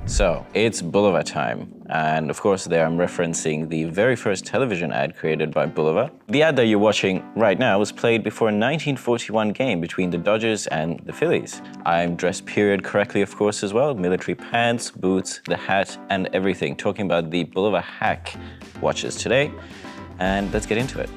So, it's Bulova time, and of course there I'm referencing the very first television ad created by Bulova. The ad that you're watching right now was played before a 1941 game between the Dodgers and the Phillies. I'm dressed period correctly, of course, as well. Military pants, boots, the hat, and everything. Talking about the Bulova HACK watches today, and let's get into it.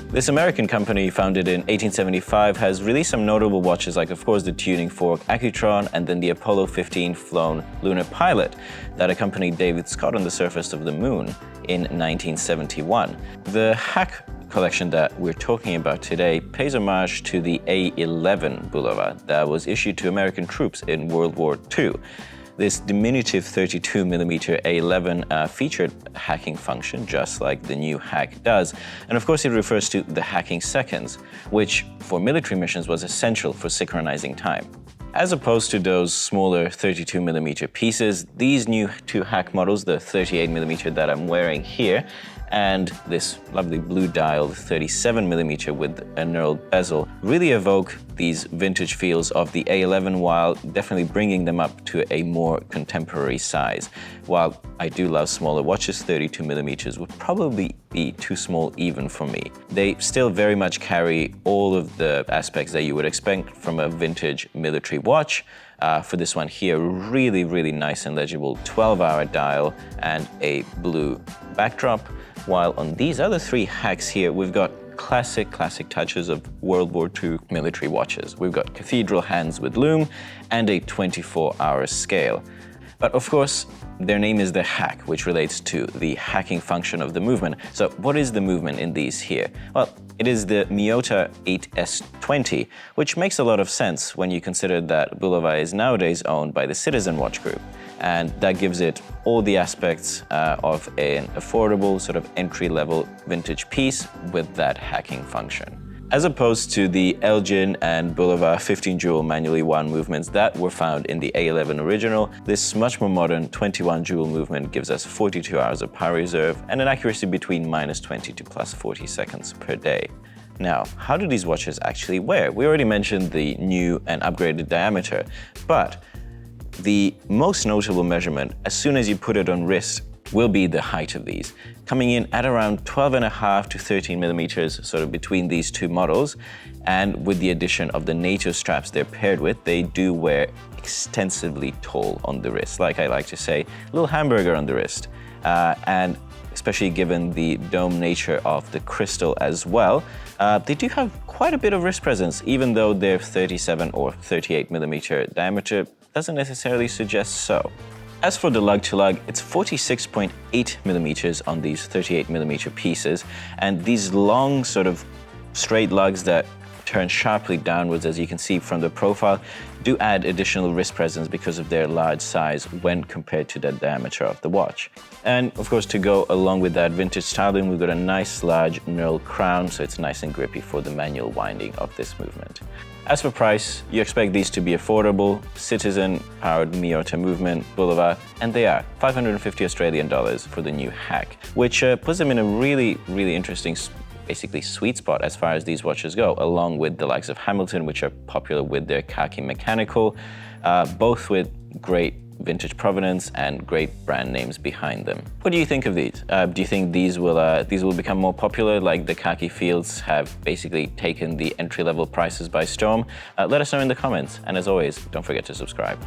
This American company, founded in 1875, has released some notable watches like, of course, the tuning fork Accutron and then the Apollo 15 flown lunar pilot that accompanied David Scott on the surface of the moon in 1971. The HACK collection that we're talking about today pays homage to the A-11 Bulova that was issued to American troops in World War II. This diminutive 32mm A-11 featured a hacking function, just like the new HACK does. And of course, it refers to the hacking seconds, which for military missions was essential for synchronizing time. As opposed to those smaller 32mm pieces, these new two HACK models, the 38mm that I'm wearing here, and this lovely blue dial 37mm with a Knurl bezel really evoke these vintage feels of the A-11 while definitely bringing them up to a more contemporary size. While I do love smaller watches, 32mm would probably be too small even for me. They still very much carry all of the aspects that you would expect from a vintage military watch. For this one here, really nice and legible 12-hour dial and a blue backdrop. While on these other three hacks here, we've got classic touches of World War II military watches. We've got cathedral hands with lume and a 24-hour scale. But of course, their name is the HACK, which relates to the hacking function of the movement. So what is the movement in these here? Well, it is the Miyota 8S20, which makes a lot of sense when you consider that Bulova is nowadays owned by the Citizen Watch Group. And that gives it all the aspects of an affordable, sort of entry-level vintage piece with that hacking function. As opposed to the Elgin and Bulova 15 jewel manually wound movements that were found in the A-11 original, this much more modern 21 jewel movement gives us 42 hours of power reserve and an accuracy between -20 to +40 seconds per day. Now, how do these watches actually wear? We already mentioned the new and upgraded diameter, but the most notable measurement, as soon as you put it on wrist, will be the height of these, coming in at around 12.5 to 13mm, sort of between these two models. And with the addition of the NATO straps they're paired with, they do wear extensively tall on the wrist. Like I like to say, a little hamburger on the wrist. And especially given the dome nature of the crystal as well, they do have quite a bit of wrist presence, even though their 37 or 38mm diameter doesn't necessarily suggest so. As for the lug-to-lug, it's 46.8mm on these 38mm pieces, and these long sort of straight lugs that turn sharply downwards, as you can see from the profile, do add additional wrist presence because of their large size when compared to the diameter of the watch. And of course, to go along with that vintage styling, we've got a nice large Knurl crown, so it's nice and grippy for the manual winding of this movement. As for price, you expect these to be affordable, Citizen-powered Miyota movement, Bulova, and they are $550 Australian for the new HACK, which puts them in a really interesting, basically sweet spot as far as these watches go, along with the likes of Hamilton, which are popular with their khaki mechanical, both with great vintage provenance and great brand names behind them. What do you think of these? Do you think these will become more popular, like the khaki fields have basically taken the entry-level prices by storm? Let us know in the comments, and as always, don't forget to subscribe.